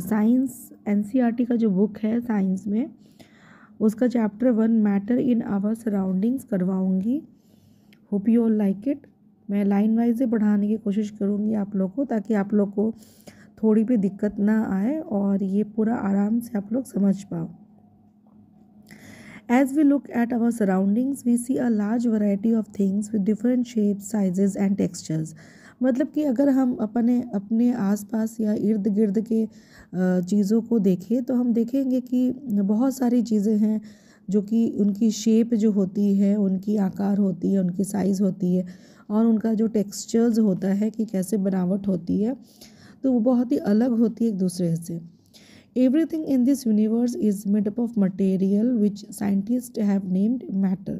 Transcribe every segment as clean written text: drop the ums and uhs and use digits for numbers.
Science NCERT का जो book है साइंस में, उसका chapter 1 matter in our surroundings करवाऊँगी। Hope you all like it. मैं लाइन वाइज ही पढ़ाने की कोशिश करूँगी आप लोग को, ताकि आप लोग को थोड़ी भी दिक्कत ना आए और ये पूरा आराम से आप लोग समझ पाओ। As we look at our surroundings, we see a large variety of things with different shapes, sizes and textures. मतलब कि अगर हम अपने आसपास या इर्द गिर्द के चीज़ों को देखें तो हम देखेंगे कि बहुत सारी चीज़ें हैं जो कि उनकी शेप जो होती है, उनकी आकार होती है, उनकी साइज़ होती है और उनका जो टेक्सचर्स होता है कि कैसे बनावट होती है, तो वो बहुत ही अलग होती है एक दूसरे से। Everything in this universe is made up of material which scientists have named matter.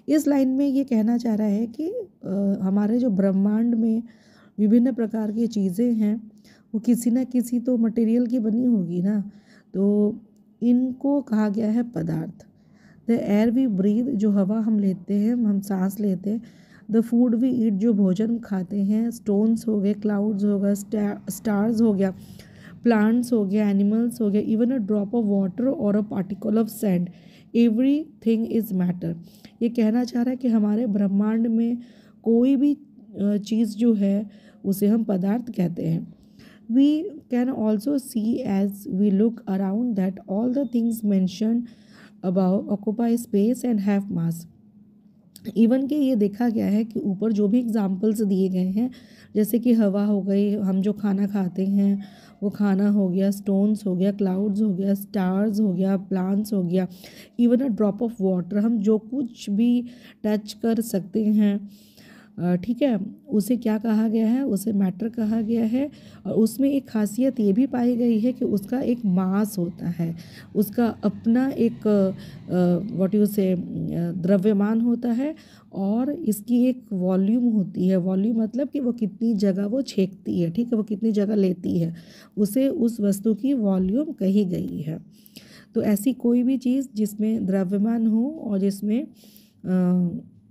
इस लाइन में ये कहना चाह रहा है कि हमारे जो ब्रह्मांड में विभिन्न प्रकार की चीज़ें हैं वो किसी न किसी तो मटेरियल की बनी होगी ना, तो इनको कहा गया है पदार्थ। द एयर वी ब्रीथ, जो हवा हम लेते हैं, हम सांस लेते हैं। द फूड वी ईट, जो भोजन खाते हैं। स्टोन्स हो गए, क्लाउड्स हो गए, स्टार्स हो गया, प्लांट्स हो गया, एनिमल्स हो गया, even a drop of water और a particle of sand, everything is matter. ये कहना चाह रहा है कि हमारे ब्रह्मांड में कोई भी चीज़ जो है उसे हम पदार्थ कहते हैं। We can also see as we look around that all the things mentioned about occupy space and have mass. Even कि ये देखा गया है कि ऊपर जो भी एग्जाम्पल्स दिए गए हैं, जैसे कि हवा हो गई, हम जो खाना खाते हैं वो खाना हो गया, स्टोन्स हो गया, क्लाउड्स हो गया, स्टार्स हो गया, प्लांट्स हो गया, even a drop of water, हम जो कुछ भी टच कर सकते हैं, ठीक है, उसे क्या कहा गया है, उसे मैटर कहा गया है। और उसमें एक खासियत ये भी पाई गई है कि उसका एक मास होता है, उसका अपना एक व्हाट यू से द्रव्यमान होता है और इसकी एक वॉल्यूम होती है। वॉल्यूम मतलब कि वो कितनी जगह वो छेकती है, ठीक है, वो कितनी जगह लेती है, उसे उस वस्तु की वॉल्यूम कही गई है। तो ऐसी कोई भी चीज़ जिसमें द्रव्यमान हो और जिसमें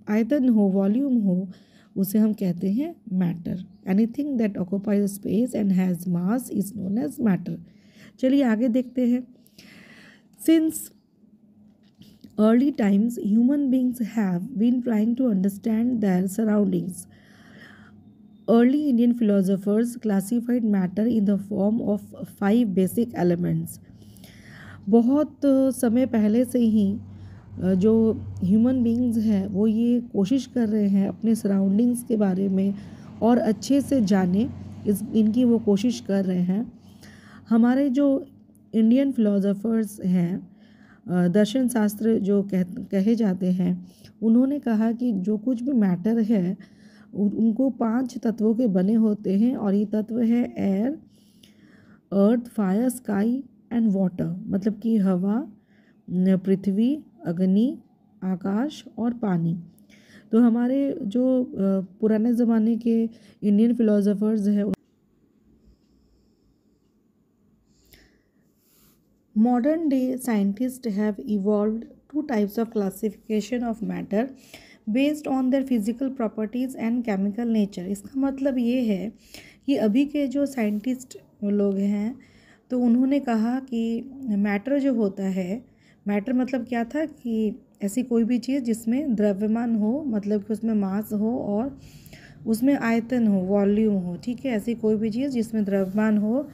आयतन हो, वॉल्यूम हो, उसे हम कहते हैं matter. Anything that occupies space and has mass is known as matter. चलिए आगे देखते हैं। Since early times, human beings have been trying to understand their surroundings. Early Indian philosophers classified matter in the form of 5 basic elements. बहुत समय पहले से ही जो human beings हैं वो ये कोशिश कर रहे हैं अपने सराउंडिंग्स के बारे में और अच्छे से जाने, इनकी वो कोशिश कर रहे हैं। हमारे जो इंडियन फिलोसोफर्स हैं, दर्शन शास्त्र जो कहे जाते हैं, उन्होंने कहा कि जो कुछ भी मैटर है उनको 5 तत्वों के बने होते हैं और ये तत्व है air, earth, fire, sky and water. मतलब कि हवा, पृथ्वी, अग्नि, आकाश और पानी। तो हमारे जो पुराने ज़माने के इंडियन फिलोसोफर्स हैं, modern day scientists have evolved 2 types of classification of matter based on their physical properties and chemical nature। इसका मतलब ये है कि अभी के जो साइंटिस्ट लोग हैं तो उन्होंने कहा कि मैटर जो होता है, मैटर मतलब क्या था कि ऐसी कोई भी चीज़ जिसमें द्रव्यमान हो, मतलब कि उसमें मास हो और उसमें आयतन हो, वॉल्यूम हो, ठीक है, ऐसी कोई भी चीज़ जिसमें द्रव्यमान हो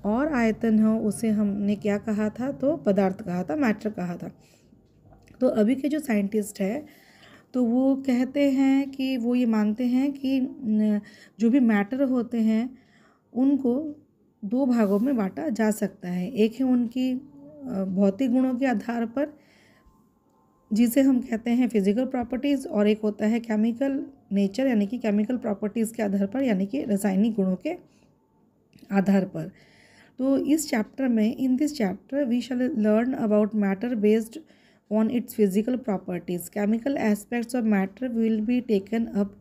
और आयतन हो, उसे हमने क्या कहा था, तो पदार्थ कहा था, मैटर कहा था। तो अभी के जो साइंटिस्ट है तो वो कहते हैं कि वो ये मानते हैं कि जो भी मैटर होते हैं उनको 2 भागों में बांटा जा सकता है। एक है उनकी भौतिक गुणों के आधार पर, जिसे हम कहते हैं फिजिकल प्रॉपर्टीज़, और एक होता है केमिकल नेचर, यानी कि केमिकल प्रॉपर्टीज़ के आधार पर, यानी कि रासायनिक गुणों के आधार पर। तो इस चैप्टर में, in this chapter we shall learn about matter based on its physical properties. Chemical aspects of matter will be taken up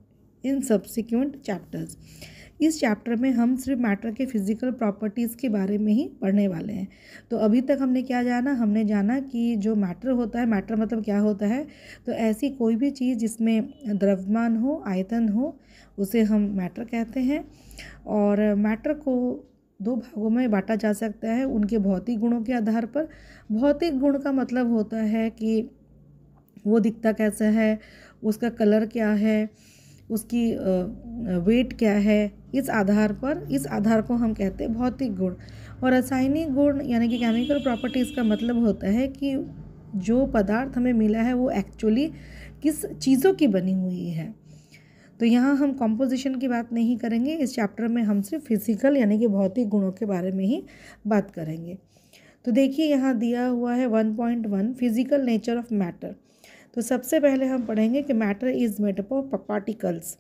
in subsequent chapters. इस चैप्टर में हम सिर्फ मैटर के फिजिकल प्रॉपर्टीज़ के बारे में ही पढ़ने वाले हैं। तो अभी तक हमने क्या जाना, हमने जाना कि जो मैटर होता है, मैटर मतलब क्या होता है, तो ऐसी कोई भी चीज़ जिसमें द्रव्यमान हो, आयतन हो, उसे हम मैटर कहते हैं। और मैटर को दो भागों में बांटा जा सकता है उनके भौतिक गुणों के आधार पर। भौतिक गुण का मतलब होता है कि वो दिखता कैसा है, उसका कलर क्या है, उसकी वेट क्या है, इस आधार को हम कहते हैं भौतिक गुण। और रासायनिक गुण यानी कि केमिकल प्रॉपर्टीज़ का मतलब होता है कि जो पदार्थ हमें मिला है वो एक्चुअली किस चीज़ों की बनी हुई है। तो यहाँ हम कॉम्पोजिशन की बात नहीं करेंगे, इस चैप्टर में हम सिर्फ फिजिकल यानी कि भौतिक गुणों के बारे में ही बात करेंगे। तो देखिए यहाँ दिया हुआ है 1.1 फिजिकल नेचर ऑफ मैटर। तो सबसे पहले हम पढ़ेंगे कि matter is made up of particles.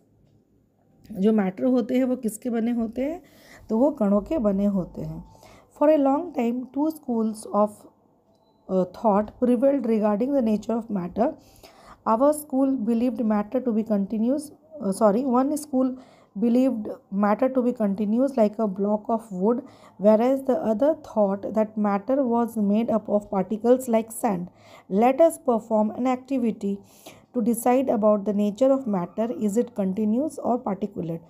जो मैटर होते हैं वो किसके बने होते हैं, तो वो कणों के बने होते हैं। For a long time two schools of thought prevailed regarding the nature of matter. Our school believed matter to be continuous. One school believed matter to be continuous like a block of wood, whereas the other thought that matter was made up of particles like sand. Let us perform an activity to decide about the nature of matter. Is it continuous or particulate?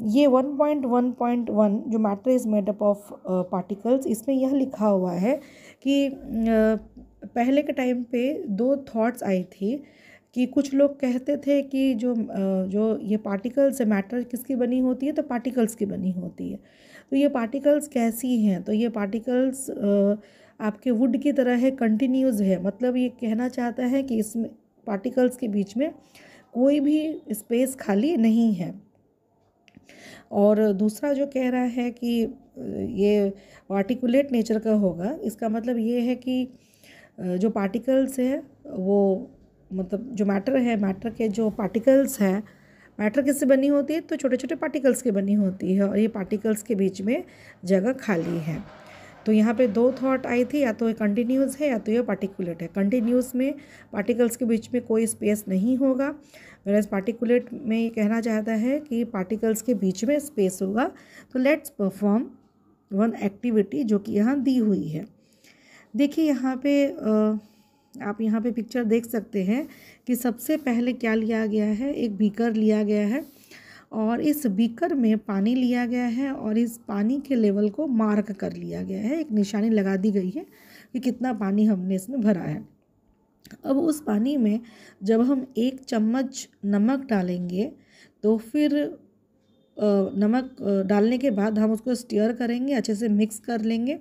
ये 1.1.1 जो matter is made up of particles, इसमें यह लिखा हुआ है कि पहले के टाइम पे दो थॉट्स आई थी कि कुछ लोग कहते थे कि जो ये पार्टिकल्स है, मैटर किसकी बनी होती है, तो पार्टिकल्स की बनी होती है। तो ये पार्टिकल्स कैसी हैं, तो ये पार्टिकल्स आपके वुड की तरह है, कंटिन्यूस है। मतलब ये कहना चाहता है कि इसमें पार्टिकल्स के बीच में कोई भी स्पेस खाली नहीं है। और दूसरा जो कह रहा है कि ये पार्टिकुलेट नेचर का होगा, इसका मतलब ये है कि जो पार्टिकल्स है वो मतलब जो मैटर है, मैटर के जो पार्टिकल्स हैं, मैटर किससे बनी होती है, तो छोटे छोटे पार्टिकल्स की बनी होती है और ये पार्टिकल्स के बीच में जगह खाली है। तो यहाँ पे दो थॉट आई थी, या तो ये कंटिन्यूस है या तो ये पार्टिकुलेट है। कंटिन्यूस में पार्टिकल्स के बीच में कोई स्पेस नहीं होगा, वैराज पार्टिकुलेट में ये कहना चाहता है कि पार्टिकल्स के बीच में स्पेस होगा। तो लेट्स परफॉर्म वन एक्टिविटी जो कि यहाँ दी हुई है। देखिए यहाँ पे आप यहाँ पे पिक्चर देख सकते हैं कि सबसे पहले क्या लिया गया है, एक बीकर लिया गया है और इस बीकर में पानी लिया गया है और इस पानी के लेवल को मार्क कर लिया गया है, एक निशानी लगा दी गई है कि कितना पानी हमने इसमें भरा है। अब उस पानी में जब हम 1 चम्मच नमक डालेंगे तो फिर नमक डालने के बाद हम उसको स्टीयर करेंगे, अच्छे से मिक्स कर लेंगे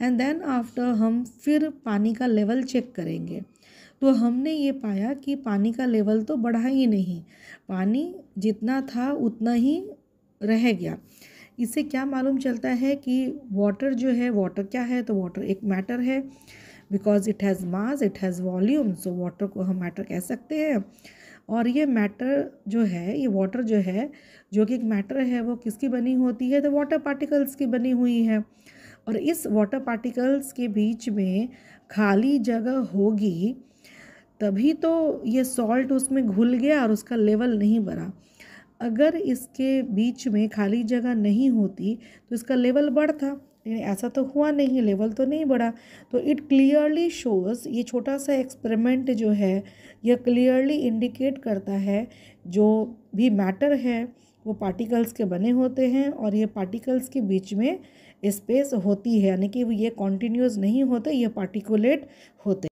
एंड देन आफ्टर हम फिर पानी का लेवल चेक करेंगे। तो हमने ये पाया कि पानी का लेवल तो बढ़ा ही नहीं, पानी जितना था उतना ही रह गया। इससे क्या मालूम चलता है कि वाटर जो है, वाटर क्या है, तो वाटर एक मैटर है, because it has mass, it has volume, so water को हम मैटर कह सकते हैं। और ये मैटर जो है, ये वाटर जो है, जो कि एक मैटर है, वो किसकी बनी होती है, तो वाटर पार्टिकल्स की बनी हुई है। और इस वाटर पार्टिकल्स के बीच में खाली जगह होगी तभी तो ये सॉल्ट उसमें घुल गया और उसका लेवल नहीं बढ़ा। अगर इसके बीच में खाली जगह नहीं होती तो इसका लेवल बढ़ता, लेकिन ऐसा तो हुआ नहीं, लेवल तो नहीं बढ़ा। तो इट क्लियरली शोज़, ये छोटा सा एक्सपेरिमेंट जो है यह क्लियरली इंडिकेट करता है जो भी मैटर है वो पार्टिकल्स के बने होते हैं और ये पार्टिकल्स के बीच में स्पेस होती है, यानी कि ये कॉन्टिन्यूस नहीं होते, ये पार्टिकुलेट होते।